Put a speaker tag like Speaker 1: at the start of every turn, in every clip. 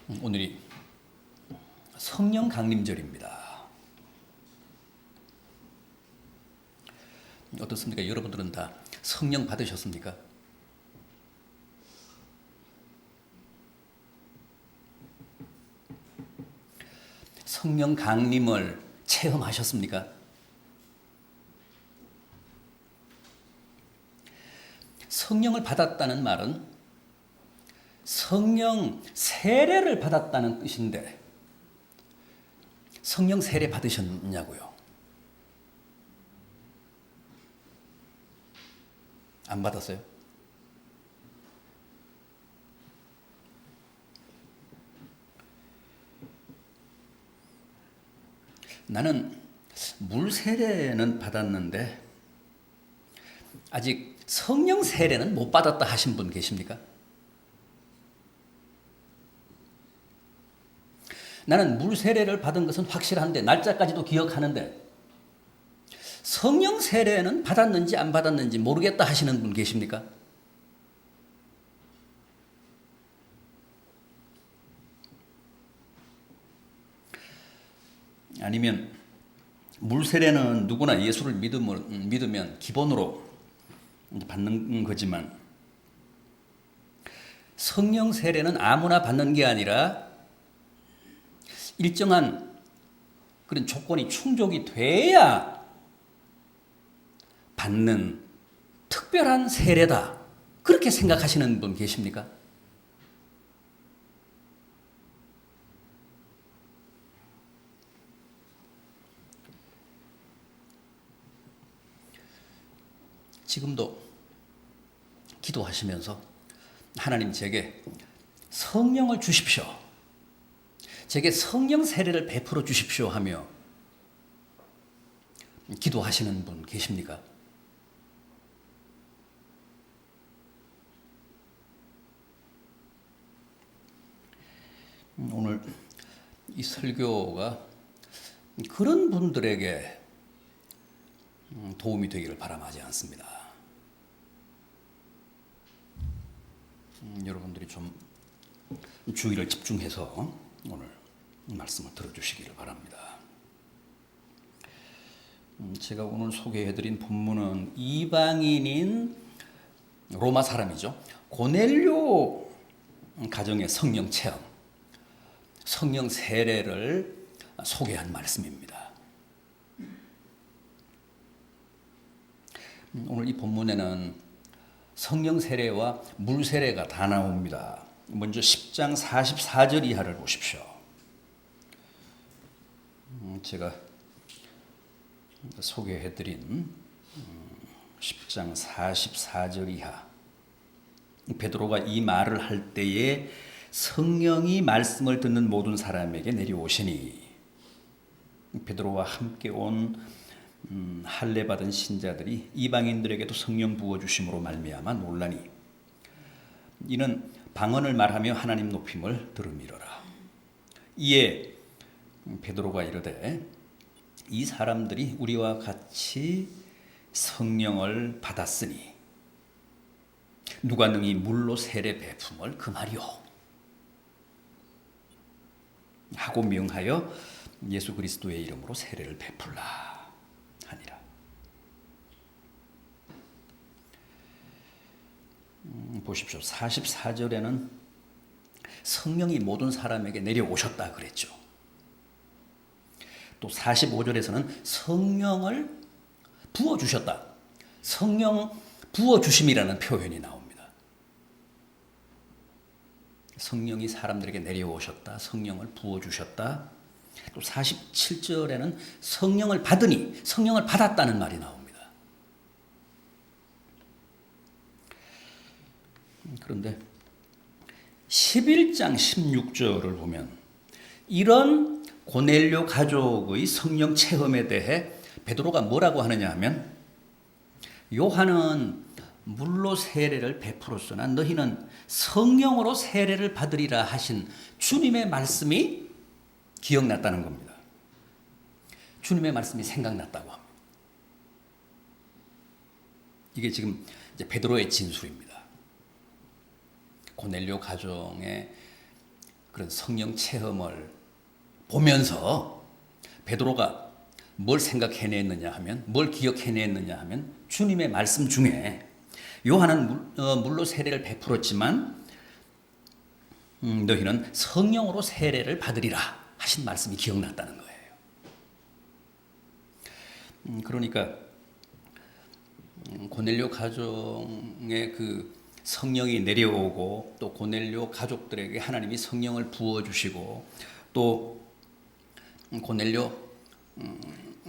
Speaker 1: 오늘이 성령 강림절입니다. 어떻습니까? 여러분들은 다 성령 받으셨습니까? 성령 강림을 체험하셨습니까? 성령을 받았다는 말은 성령 세례를 받았다는 뜻인데 성령 세례 받으셨냐고요? 안 받았어요? 나는 물 세례는 받았는데 아직 성령 세례는 못 받았다 하신 분 계십니까? 나는 물 세례를 받은 것은 확실한데 날짜까지도 기억하는데 성령 세례는 받았는지 안 받았는지 모르겠다 하시는 분 계십니까? 아니면 물 세례는 누구나 예수를 믿으면 기본으로 받는 거지만 성령 세례는 아무나 받는 게 아니라 일정한 그런 조건이 충족이 돼야 받는 특별한 세례다. 그렇게 생각하시는 분 계십니까? 지금도 기도하시면서 하나님 제게 성령을 주십시오. 제게 성령 세례를 베풀어 주십시오 하며 기도하시는 분 계십니까? 오늘 이 설교가 그런 분들에게 도움이 되기를 바람하지 않습니다. 여러분들이 좀 주의를 집중해서 오늘 말씀을 들어주시기를 바랍니다. 제가 오늘 소개해드린 본문은 이방인인 로마 사람이죠. 고넬료 가정의 성령 체험, 성령 세례를 소개한 말씀입니다. 오늘 이 본문에는 성령 세례와 물 세례가 다 나옵니다. 먼저 10장 44절 이하를 보십시오. 제가 소개해드린 10장 44절 이하, 베드로가 이 말을 할 때에 성령이 말씀을 듣는 모든 사람에게 내려오시니 베드로와 함께 온 할례 받은 신자들이 이방인들에게도 성령 부어주심으로 말미암아 놀라니 이는 방언을 말하며 하나님 높임을 들음이로라. 이에 베드로가 이르되 이 사람들이 우리와 같이 성령을 받았으니 누가 능히 물로 세례 베품을 금하리요 하고 명하여 예수 그리스도의 이름으로 세례를 베풀라 하니라. 보십시오. 44절에는 성령이 모든 사람에게 내려오셨다 그랬죠. 또 45절에서는 성령을 부어주셨다. 성령 부어주심이라는 표현이 나옵니다. 성령이 사람들에게 내려오셨다. 성령을 부어주셨다. 또 47절에는 성령을 받으니 성령을 받았다는 말이 나옵니다. 그런데 11장 16절을 보면 이런 고넬료 가족의 성령 체험에 대해 베드로가 뭐라고 하느냐 하면 요한은 물로 세례를 베풀었으나 너희는 성령으로 세례를 받으리라 하신 주님의 말씀이 기억났다는 겁니다. 주님의 말씀이 생각났다고 합니다. 이게 지금 이제 베드로의 진술입니다. 고넬료 가정의 그런 성령 체험을 보면서 베드로가 뭘 생각해냈느냐 하면, 뭘 기억해냈느냐 하면, 주님의 말씀 중에 요한은 물로 세례를 베풀었지만 너희는 성령으로 세례를 받으리라 하신 말씀이 기억났다는 거예요. 그러니까 고넬료 가정의 그 성령이 내려오고, 또 고넬료 가족들에게 하나님이 성령을 부어주시고, 또 고넬료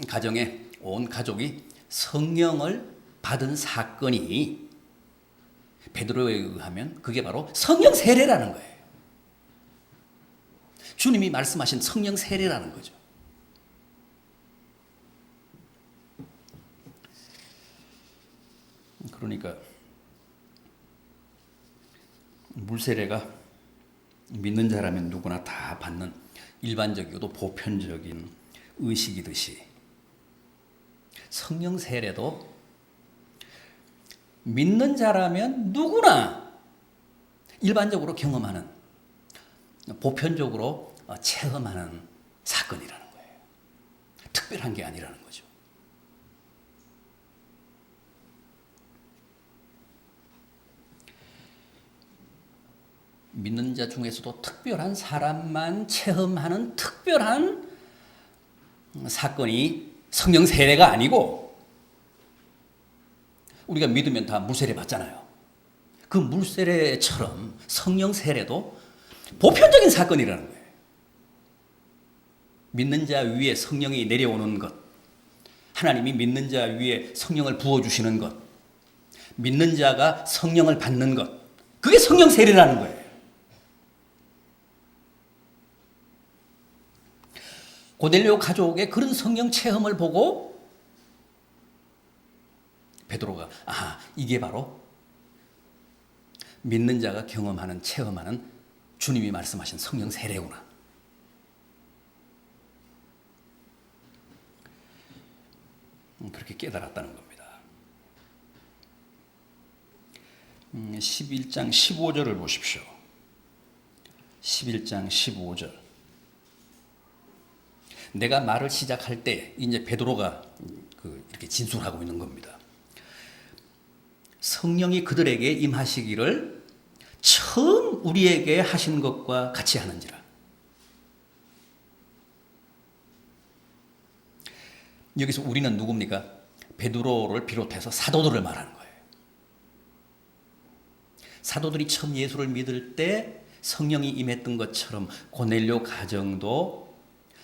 Speaker 1: 가정의 온 가족이 성령을 받은 사건이 베드로에 의하면 그게 바로 성령 세례라는 거예요. 주님이 말씀하신 성령 세례라는 거죠. 그러니까 물세례가 믿는 자라면 누구나 다 받는 일반적이고도 보편적인 의식이듯이, 성령 세례도 믿는 자라면 누구나 일반적으로 경험하는, 보편적으로 체험하는 사건이라는 거예요. 특별한 게 아니라는 거죠. 믿는 자 중에서도 특별한 사람만 체험하는 특별한 사건이 성령 세례가 아니고, 우리가 믿으면 다 물세례 받잖아요. 그 물세례처럼 성령 세례도 보편적인 사건이라는 거예요. 믿는 자 위에 성령이 내려오는 것, 하나님이 믿는 자 위에 성령을 부어주시는 것, 믿는 자가 성령을 받는 것, 그게 성령 세례라는 거예요. 고넬료 가족의 그런 성령 체험을 보고 베드로가 이게 바로 믿는 자가 경험하는, 체험하는 주님이 말씀하신 성령 세례구나. 그렇게 깨달았다는 겁니다. 11장 15절을 보십시오. 11장 15절. 내가 말을 시작할 때 이제 베드로가 이렇게 진술하고 있는 겁니다. 성령이 그들에게 임하시기를 처음 우리에게 하신 것과 같이 하는지라. 여기서 우리는 누굽니까? 베드로를 비롯해서 사도들을 말하는 거예요. 사도들이 처음 예수를 믿을 때 성령이 임했던 것처럼 고넬료 가정도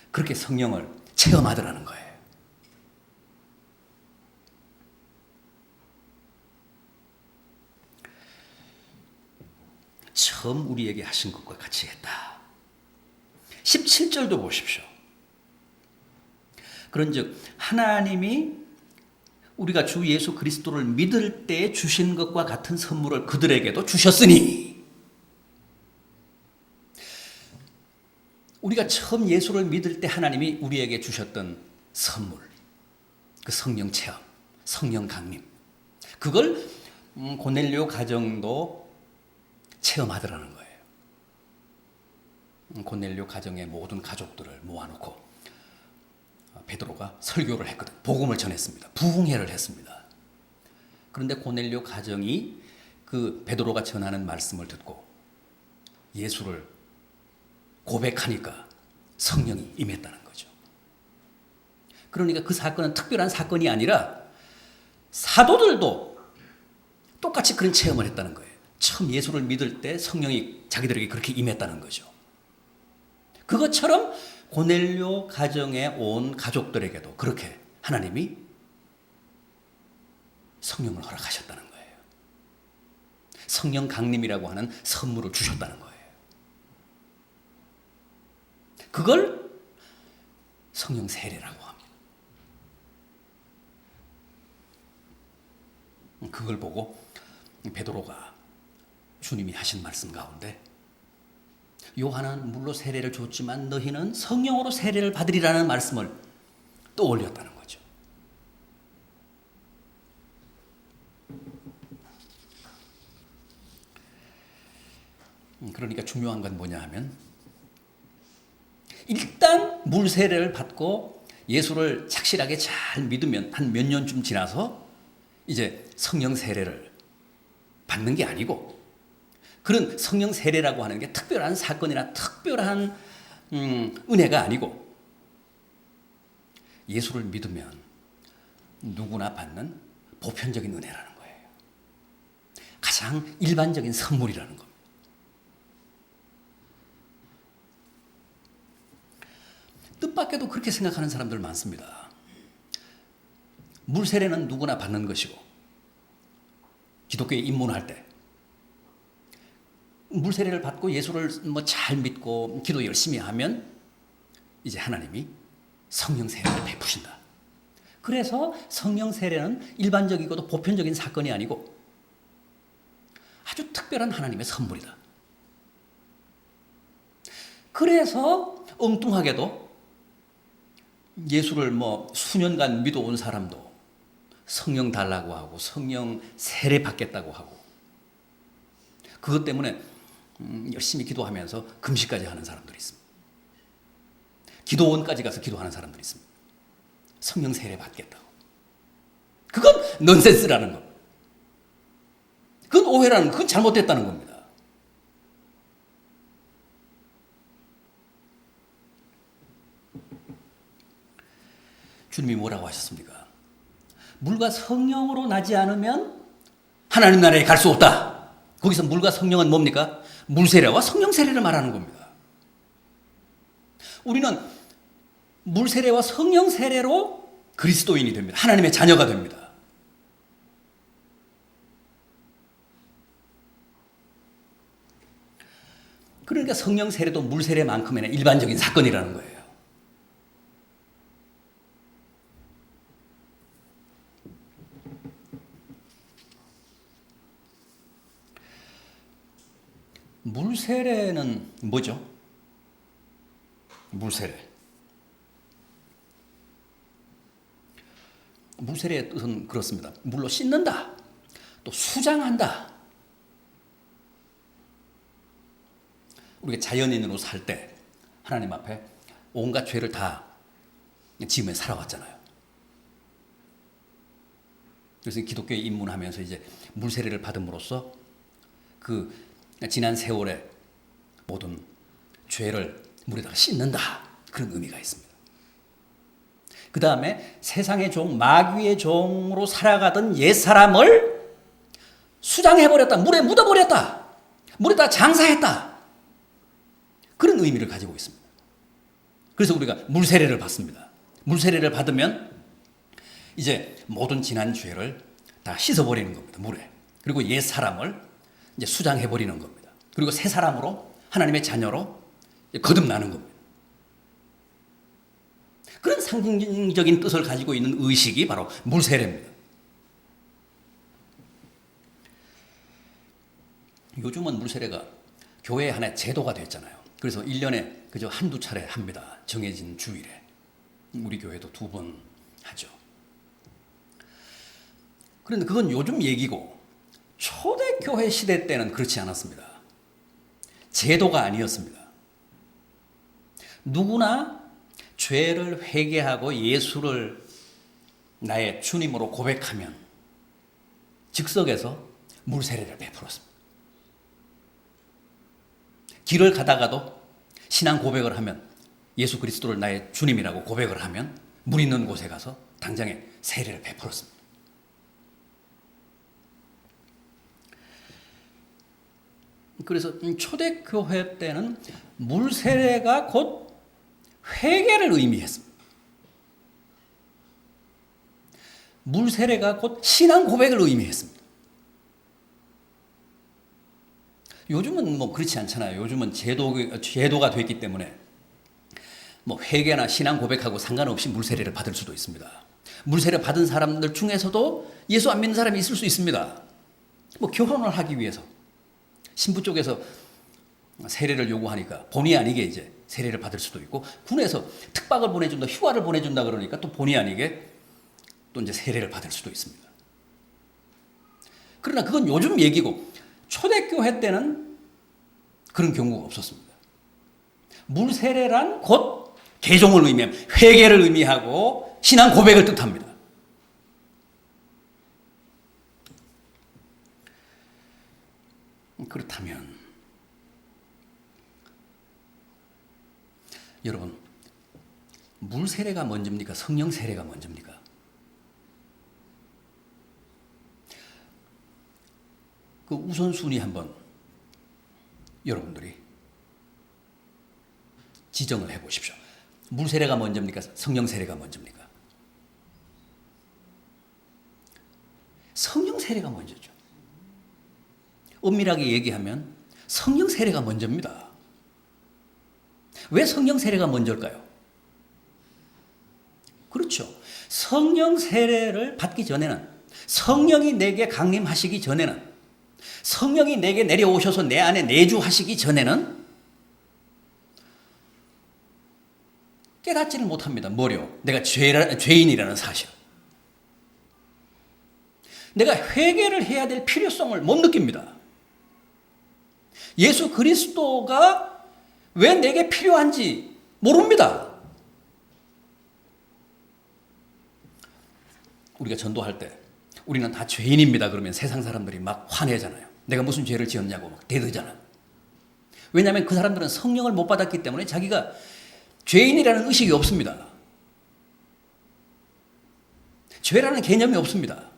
Speaker 1: 그렇게 성령을 체험하더라는 거예요. 처음 우리에게 하신 것과 같이 했다. 17절도 보십시오. 그런즉 하나님이 우리가 주 예수 그리스도를 믿을 때 주신 것과 같은 선물을 그들에게도 주셨으니, 우리가 처음 예수를 믿을 때 하나님이 우리에게 주셨던 선물, 그 성령 체험, 성령 강림, 그걸 고넬료 가정도 체험하더라는 거예요. 고넬료 가정의 모든 가족들을 모아놓고 베드로가 설교를 했거든. 복음을 전했습니다. 부흥회를 했습니다. 그런데 고넬료 가정이 그 베드로가 전하는 말씀을 듣고 예수를 고백하니까 성령이 임했다는 거죠. 그러니까 그 사건은 특별한 사건이 아니라 사도들도 똑같이 그런 체험을 했다는 거예요. 처음 예수를 믿을 때 성령이 자기들에게 그렇게 임했다는 거죠. 그것처럼 고넬료 가정에 온 가족들에게도 그렇게 하나님이 성령을 허락하셨다는 거예요. 성령 강림이라고 하는 선물을 주셨다는 거예요. 그걸 성령 세례라고 합니다. 그걸 보고 베드로가 주님이 하신 말씀 가운데 요한은 물로 세례를 줬지만 너희는 성령으로 세례를 받으리라는 말씀을 또 올렸다는 거죠. 그러니까 중요한 건 뭐냐 하면 물 세례를 받고 예수를 착실하게 잘 믿으면 한 몇 년쯤 지나서 이제 성령 세례를 받는 게 아니고, 그런 성령 세례라고 하는 게 특별한 사건이나 특별한 은혜가 아니고, 예수를 믿으면 누구나 받는 보편적인 은혜라는 거예요. 가장 일반적인 선물이라는 겁니다. 뜻밖에도 그렇게 생각하는 사람들 많습니다. 물 세례는 누구나 받는 것이고, 기독교에 입문할 때 물 세례를 받고 예수를 잘 믿고 기도 열심히 하면 이제 하나님이 성령 세례를 베푸신다. 그래서 성령 세례는 일반적이고도 보편적인 사건이 아니고 아주 특별한 하나님의 선물이다. 그래서 엉뚱하게도 예수를 수년간 믿어온 사람도 성령 달라고 하고 성령 세례 받겠다고 하고, 그것 때문에 열심히 기도하면서 금식까지 하는 사람들이 있습니다. 기도원까지 가서 기도하는 사람들이 있습니다. 성령 세례 받겠다고. 그건 넌센스라는 겁니다. 그건 오해라는, 그건 잘못됐다는 겁니다. 주님이 뭐라고 하셨습니까? 물과 성령으로 나지 않으면 하나님 나라에 갈 수 없다. 거기서 물과 성령은 뭡니까? 물 세례와 성령 세례를 말하는 겁니다. 우리는 물 세례와 성령 세례로 그리스도인이 됩니다. 하나님의 자녀가 됩니다. 그러니까 성령 세례도 물 세례만큼이나 일반적인 사건이라는 거예요. 물 세례는 뭐죠? 물 세례. 물 세례의 뜻은 그렇습니다. 물로 씻는다. 또 수장한다. 우리가 자연인으로 살 때 하나님 앞에 온갖 죄를 다 지으며 살아왔잖아요. 그래서 기독교에 입문하면서 이제 물 세례를 받음으로써 그 지난 세월의 모든 죄를 물에다가 씻는다. 그런 의미가 있습니다. 그 다음에 세상의 종, 마귀의 종으로 살아가던 옛사람을 수장해버렸다. 물에 묻어버렸다. 물에다 장사했다. 그런 의미를 가지고 있습니다. 그래서 우리가 물 세례를 받습니다. 물 세례를 받으면 이제 모든 지난 죄를 다 씻어버리는 겁니다. 물에. 그리고 옛사람을 이제 수장해버리는 겁니다. 그리고 새 사람으로 하나님의 자녀로 거듭나는 겁니다. 그런 상징적인 뜻을 가지고 있는 의식이 바로 물세례입니다. 요즘은 물세례가 교회의 하나의 제도가 됐잖아요. 그래서 1년에 그저 한두 차례 합니다. 정해진 주일에. 우리 교회도 2번 하죠. 그런데 그건 요즘 얘기고, 초대교회 시대 때는 그렇지 않았습니다. 제도가 아니었습니다. 누구나 죄를 회개하고 예수를 나의 주님으로 고백하면 즉석에서 물세례를 베풀었습니다. 길을 가다가도 신앙 고백을 하면, 예수 그리스도를 나의 주님이라고 고백을 하면 물 있는 곳에 가서 당장에 세례를 베풀었습니다. 그래서 초대교회 때는 물세례가 곧 회개를 의미했습니다. 물세례가 곧 신앙 고백을 의미했습니다. 요즘은 그렇지 않잖아요. 요즘은 제도가 됐기 때문에 회개나 신앙 고백하고 상관없이 물세례를 받을 수도 있습니다. 물세례 받은 사람들 중에서도 예수 안 믿는 사람이 있을 수 있습니다. 결혼을 하기 위해서 신부 쪽에서 세례를 요구하니까 본의 아니게 이제 세례를 받을 수도 있고, 군에서 특박을 보내준다, 휴가를 보내준다 그러니까 또 본의 아니게 또 이제 세례를 받을 수도 있습니다. 그러나 그건 요즘 얘기고, 초대교회 때는 그런 경우가 없었습니다. 물 세례란 곧 개종을 의미합니다. 회개를 의미하고 신앙 고백을 뜻합니다. 그렇다면 여러분, 물 세례가 먼저입니까? 성령 세례가 먼저입니까? 그 우선순위 한번 여러분들이 지정을 해 보십시오. 물 세례가 먼저입니까? 성령 세례가 먼저입니까? 성령 세례가 먼저죠. 엄밀하게 얘기하면 성령 세례가 먼저입니다. 왜 성령 세례가 먼저일까요? 그렇죠. 성령 세례를 받기 전에는, 성령이 내게 강림하시기 전에는, 성령이 내게 내려오셔서 내 안에 내주하시기 전에는 깨닫지를 못합니다. 뭐요? 내가 죄인이라는 사실. 내가 회개를 해야 될 필요성을 못 느낍니다. 예수 그리스도가 왜 내게 필요한지 모릅니다. 우리가 전도할 때 우리는 다 죄인입니다. 그러면 세상 사람들이 막 화내잖아요. 내가 무슨 죄를 지었냐고 막 대들잖아요. 왜냐하면 그 사람들은 성령을 못 받았기 때문에 자기가 죄인이라는 의식이 없습니다. 죄라는 개념이 없습니다.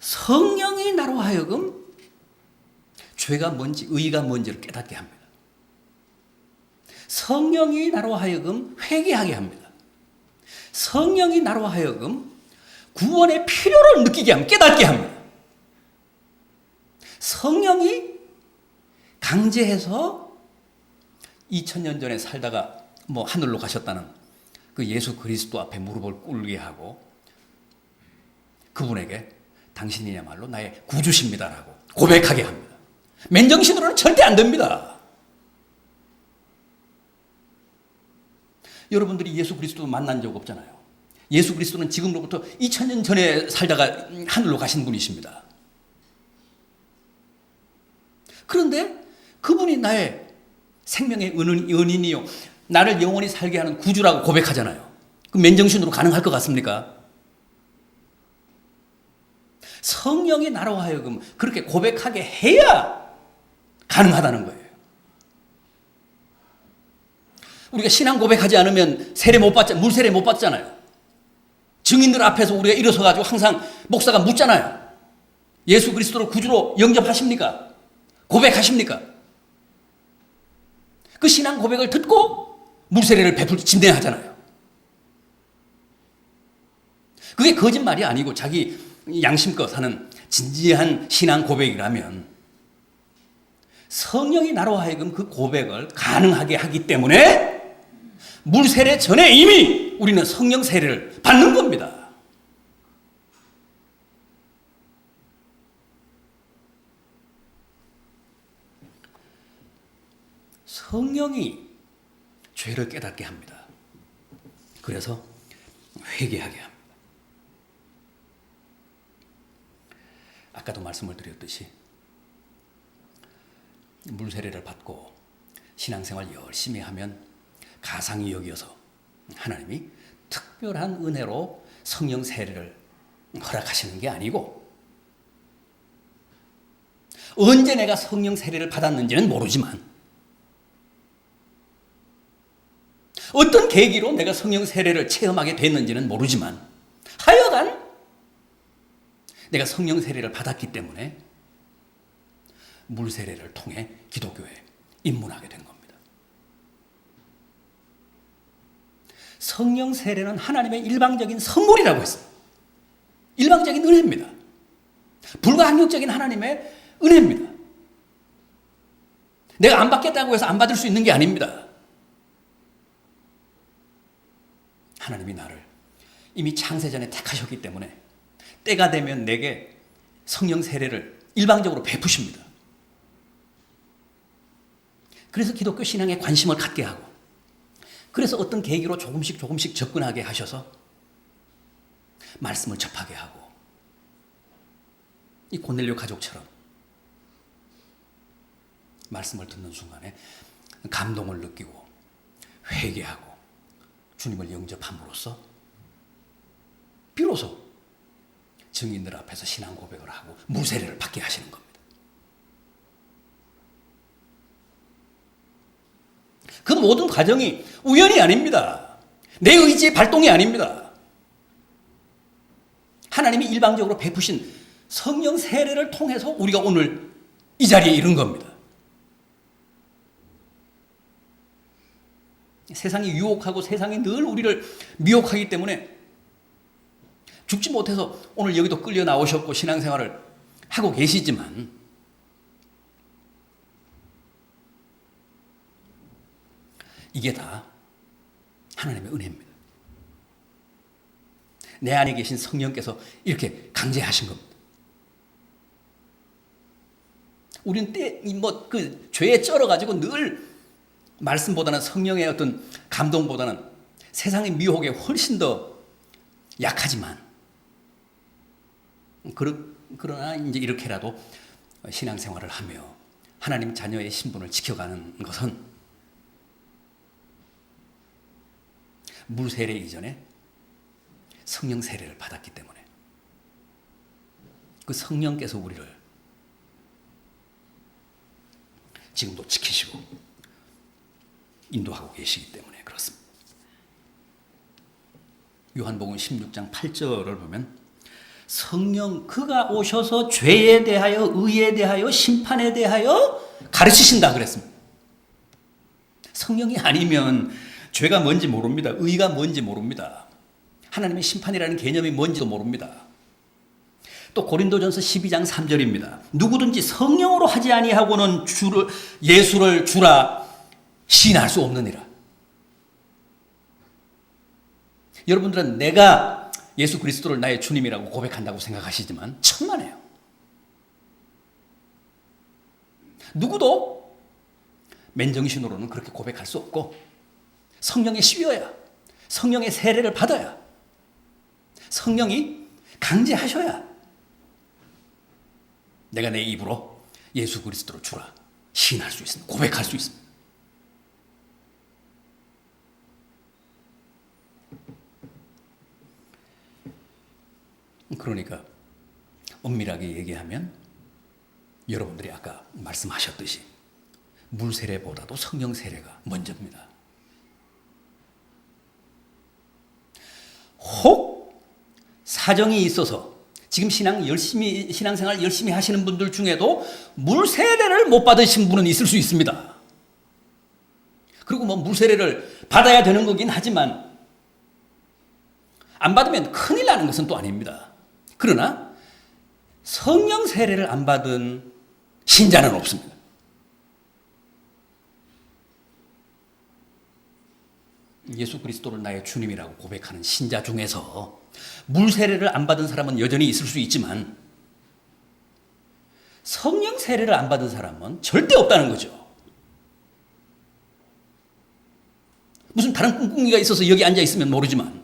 Speaker 1: 성령이 나로 하여금 죄가 뭔지 의가 뭔지를 깨닫게 합니다. 성령이 나로 하여금 회개하게 합니다. 성령이 나로 하여금 구원의 필요를 느끼게 합니다. 깨닫게 합니다. 성령이 강제해서 2000년 전에 살다가 하늘로 가셨다는 그 예수 그리스도 앞에 무릎을 꿇게 하고 그분에게 당신이야말로 나의 구주십니다라고 고백하게 합니다. 맨정신으로는 절대 안 됩니다. 여러분들이 예수 그리스도 만난 적 없잖아요. 예수 그리스도는 지금로부터 2000년 전에 살다가 하늘로 가신 분이십니다. 그런데 그분이 나의 생명의 은인이요, 나를 영원히 살게 하는 구주라고 고백하잖아요. 그 맨정신으로 가능할 것 같습니까? 성령이 나로 하여금 그렇게 고백하게 해야 가능하다는 거예요. 우리가 신앙 고백하지 않으면 물 세례 못 받잖아요. 증인들 앞에서 우리가 일어서가지고 항상 목사가 묻잖아요. 예수 그리스도를 구주로 영접하십니까? 고백하십니까? 그 신앙 고백을 듣고 물 세례를 진행하잖아요. 그게 거짓말이 아니고 자기 양심껏 하는 진지한 신앙 고백이라면 성령이 나로 하여금 그 고백을 가능하게 하기 때문에 물 세례 전에 이미 우리는 성령 세례를 받는 겁니다. 성령이 죄를 깨닫게 합니다. 그래서 회개하게 합니다. 아까도 말씀을 드렸듯이 물 세례를 받고 신앙생활 열심히 하면 가상히 여기어서 하나님이 특별한 은혜로 성령 세례를 허락하시는 게 아니고, 언제 내가 성령 세례를 받았는지는 모르지만 어떤 계기로 내가 성령 세례를 체험하게 됐는지는 모르지만 하여간 내가 성령 세례를 받았기 때문에 물 세례를 통해 기독교에 입문하게 된 겁니다. 성령 세례는 하나님의 일방적인 선물이라고 했습니다. 일방적인 은혜입니다. 불가항력적인 하나님의 은혜입니다. 내가 안 받겠다고 해서 안 받을 수 있는 게 아닙니다. 하나님이 나를 이미 창세전에 택하셨기 때문에 때가 되면 내게 성령 세례를 일방적으로 베푸십니다. 그래서 기독교 신앙에 관심을 갖게 하고, 그래서 어떤 계기로 조금씩 접근하게 하셔서 말씀을 접하게 하고, 이 고넬료 가족처럼 말씀을 듣는 순간에 감동을 느끼고 회개하고 주님을 영접함으로써 비로소 증인들 앞에서 신앙 고백을 하고 무세례를 받게 하시는 겁니다. 그 모든 과정이 우연이 아닙니다. 내 의지의 발동이 아닙니다. 하나님이 일방적으로 베푸신 성령 세례를 통해서 우리가 오늘 이 자리에 이른 겁니다. 세상이 유혹하고 세상이 늘 우리를 미혹하기 때문에 죽지 못해서 오늘 여기도 끌려 나오셨고 신앙생활을 하고 계시지만 이게 다 하나님의 은혜입니다. 내 안에 계신 성령께서 이렇게 강제하신 겁니다. 우리는 죄에 쩔어가지고 늘 말씀보다는 성령의 어떤 감동보다는 세상의 미혹에 훨씬 더 약하지만 그러나 이제 이렇게라도 신앙생활을 하며 하나님 자녀의 신분을 지켜가는 것은 물세례 이전에 성령 세례를 받았기 때문에 그 성령께서 우리를 지금도 지키시고 인도하고 계시기 때문에 그렇습니다. 요한복음 16장 8절을 보면 성령 그가 오셔서 죄에 대하여 의에 대하여 심판에 대하여 가르치신다 그랬습니다. 성령이 아니면 죄가 뭔지 모릅니다. 의가 뭔지 모릅니다. 하나님의 심판이라는 개념이 뭔지도 모릅니다. 또 고린도전서 12장 3절입니다. 누구든지 성령으로 하지 아니하고는 예수를 주라 시인할 수 없느니라. 여러분들은 내가 예수 그리스도를 나의 주님이라고 고백한다고 생각하시지만 천만에요. 누구도 맨정신으로는 그렇게 고백할 수 없고 성령에 씌워야, 성령의 세례를 받아야, 성령이 강제하셔야 내가 내 입으로 예수 그리스도를 주라 시인할 수 있습니다. 고백할 수 있습니다. 그러니까 엄밀하게 얘기하면 여러분들이 아까 말씀하셨듯이 물세례보다도 성령 세례가 먼저입니다. 혹 사정이 있어서 지금 신앙생활 열심히 하시는 분들 중에도 물세례를 못 받으신 분은 있을 수 있습니다. 그리고 물세례를 받아야 되는 거긴 하지만 안 받으면 큰일 나는 것은 또 아닙니다. 그러나 성령 세례를 안 받은 신자는 없습니다. 예수 그리스도를 나의 주님이라고 고백하는 신자 중에서 물 세례를 안 받은 사람은 여전히 있을 수 있지만 성령 세례를 안 받은 사람은 절대 없다는 거죠. 무슨 다른 꿍꿍이가 있어서 여기 앉아 있으면 모르지만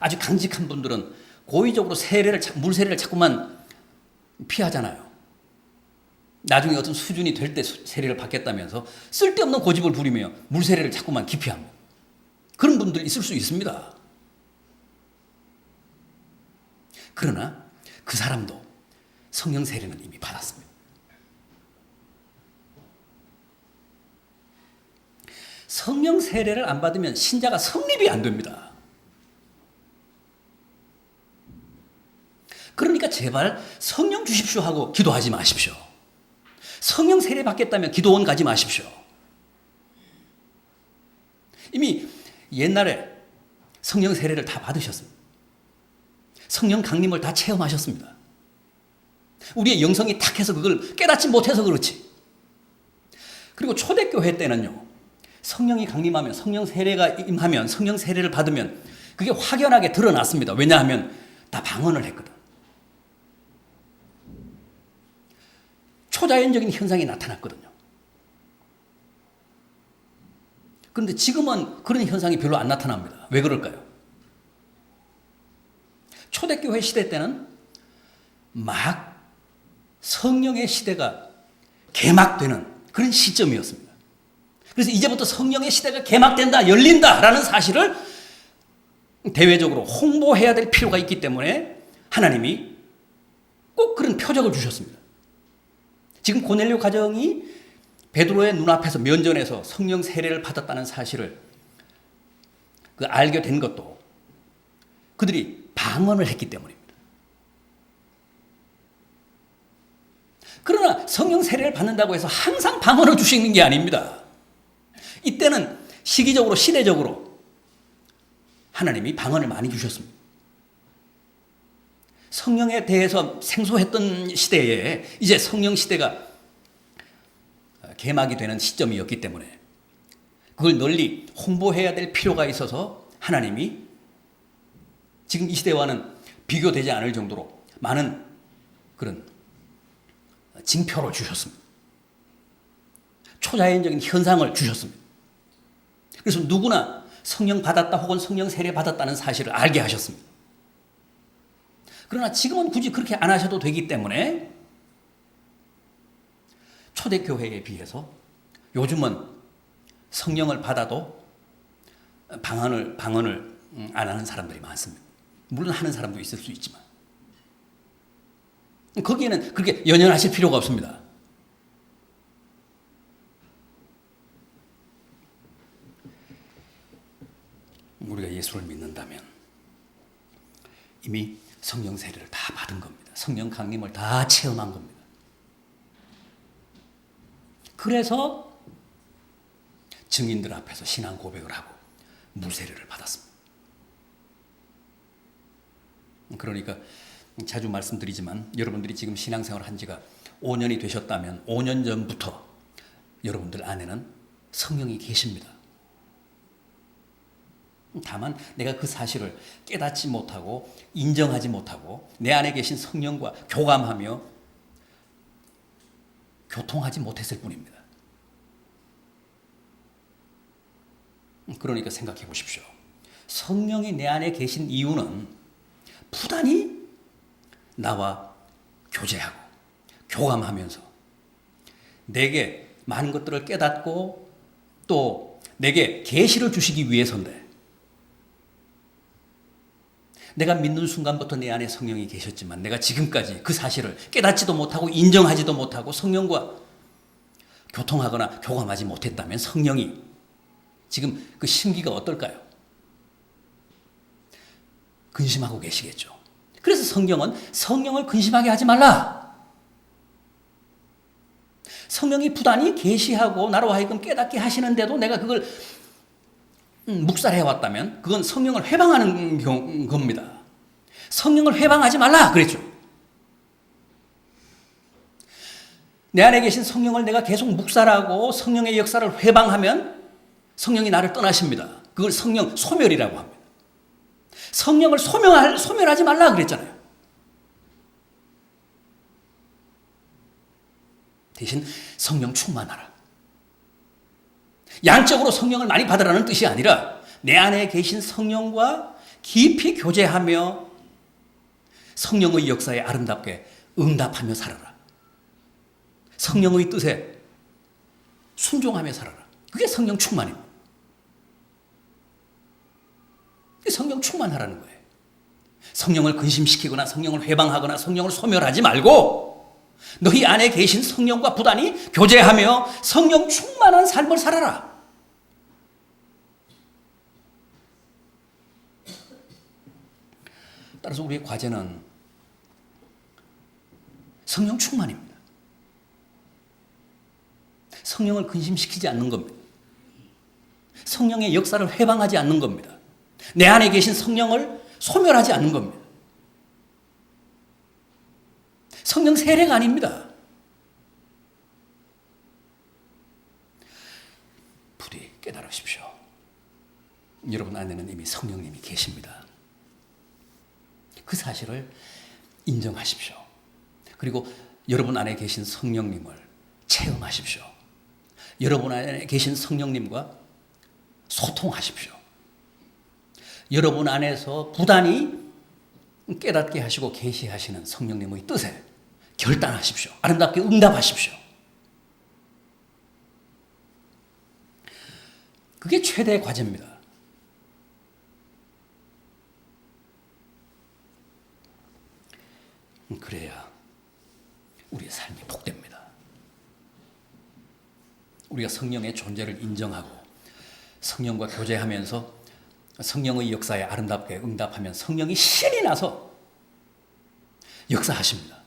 Speaker 1: 아주 강직한 분들은 고의적으로 물 세례를 자꾸만 피하잖아요. 나중에 어떤 수준이 될 때 세례를 받겠다면서 쓸데없는 고집을 부리며 물 세례를 자꾸만 기피합니다. 그런 분들 있을 수 있습니다. 그러나 그 사람도 성령 세례는 이미 받았습니다. 성령 세례를 안 받으면 신자가 성립이 안 됩니다. 그러니까 제발 성령 주십시오 하고 기도하지 마십시오. 성령 세례 받겠다면 기도원 가지 마십시오. 이미 옛날에 성령 세례를 다 받으셨습니다. 성령 강림을 다 체험하셨습니다. 우리의 영성이 탁해서 그걸 깨닫지 못해서 그렇지. 그리고 초대교회 때는요, 성령이 강림하면, 성령 세례가 임하면, 성령 세례를 받으면 그게 확연하게 드러났습니다. 왜냐하면 다 방언을 했거든. 초자연적인 현상이 나타났거든요. 그런데 지금은 그런 현상이 별로 안 나타납니다. 왜 그럴까요? 초대교회 시대 때는 막 성령의 시대가 개막되는 그런 시점이었습니다. 그래서 이제부터 성령의 시대가 개막된다, 열린다라는 사실을 대외적으로 홍보해야 될 필요가 있기 때문에 하나님이 꼭 그런 표적을 주셨습니다. 지금 고넬료 가정이 베드로의 눈앞에서 면전에서 성령 세례를 받았다는 사실을 알게 된 것도 그들이 방언을 했기 때문입니다. 그러나 성령 세례를 받는다고 해서 항상 방언을 주시는 게 아닙니다. 이때는 시기적으로 시대적으로 하나님이 방언을 많이 주셨습니다. 성령에 대해서 생소했던 시대에 이제 성령 시대가 개막이 되는 시점이었기 때문에 그걸 널리 홍보해야 될 필요가 있어서 하나님이 지금 이 시대와는 비교되지 않을 정도로 많은 그런 징표를 주셨습니다. 초자연적인 현상을 주셨습니다. 그래서 누구나 성령 받았다 혹은 성령 세례 받았다는 사실을 알게 하셨습니다. 그러나 지금은 굳이 그렇게 안 하셔도 되기 때문에 초대교회에 비해서 요즘은 성령을 받아도 방언을 안 하는 사람들이 많습니다. 물론 하는 사람도 있을 수 있지만 거기에는 그렇게 연연하실 필요가 없습니다. 우리가 예수를 믿는다면 이미 성령 세례를 다 받은 겁니다. 성령 강림을 다 체험한 겁니다. 그래서 증인들 앞에서 신앙 고백을 하고 물세례를 받았습니다. 그러니까 자주 말씀드리지만 여러분들이 지금 신앙생활을 한 지가 5년이 되셨다면 5년 전부터 여러분들 안에는 성령이 계십니다. 다만 내가 그 사실을 깨닫지 못하고 인정하지 못하고 내 안에 계신 성령과 교감하며 교통하지 못했을 뿐입니다. 그러니까 생각해 보십시오. 성령이 내 안에 계신 이유는 부단히 나와 교제하고 교감하면서 내게 많은 것들을 깨닫고 또 내게 계시를 주시기 위해서인데 내가 믿는 순간부터 내 안에 성령이 계셨지만 내가 지금까지 그 사실을 깨닫지도 못하고 인정하지도 못하고 성령과 교통하거나 교감하지 못했다면 성령이 지금 그 심기가 어떨까요? 근심하고 계시겠죠. 그래서 성경은 성령을 근심하게 하지 말라. 성령이 부단히 계시하고 나로 하여금 깨닫게 하시는데도 내가 그걸 묵살해 왔다면 그건 성령을 회방하는 겁니다. 성령을 회방하지 말라 그랬죠. 내 안에 계신 성령을 내가 계속 묵살하고 성령의 역사를 회방하면 성령이 나를 떠나십니다. 그걸 성령 소멸이라고 합니다. 성령을 소멸하지 말라 그랬잖아요. 대신 성령 충만하라. 양적으로 성령을 많이 받으라는 뜻이 아니라 내 안에 계신 성령과 깊이 교제하며 성령의 역사에 아름답게 응답하며 살아라. 성령의 뜻에 순종하며 살아라. 그게 성령 충만입니다. 그게 성령 충만하라는 거예요. 성령을 근심시키거나 성령을 회방하거나 성령을 소멸하지 말고 너희 안에 계신 성령과 부단히 교제하며 성령 충만한 삶을 살아라. 따라서 우리의 과제는 성령 충만입니다. 성령을 근심시키지 않는 겁니다. 성령의 역사를 회방하지 않는 겁니다. 내 안에 계신 성령을 소멸하지 않는 겁니다. 성령 세례가 아닙니다. 부디 깨달으십시오. 여러분 안에는 이미 성령님이 계십니다. 그 사실을 인정하십시오. 그리고 여러분 안에 계신 성령님을 체험하십시오. 여러분 안에 계신 성령님과 소통하십시오. 여러분 안에서 부단히 깨닫게 하시고 계시하시는 성령님의 뜻에 결단하십시오. 아름답게 응답하십시오. 그게 최대 과제입니다. 그래야 우리의 삶이 복됩니다. 우리가 성령의 존재를 인정하고 성령과 교제하면서 성령의 역사에 아름답게 응답하면 성령이 신이 나서 역사하십니다.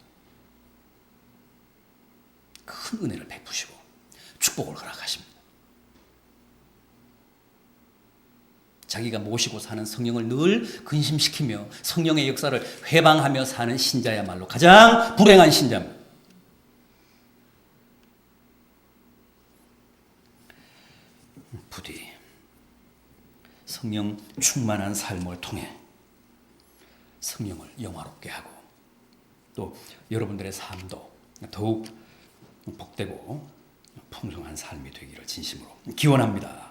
Speaker 1: 큰 은혜를 베푸시고 축복을 허락하십니다. 자기가 모시고 사는 성령을 늘 근심시키며 성령의 역사를 회방하며 사는 신자야말로 가장 불행한 신자입니다. 부디 성령 충만한 삶을 통해 성령을 영화롭게 하고 또 여러분들의 삶도 더욱 복되고 풍성한 삶이 되기를 진심으로 기원합니다.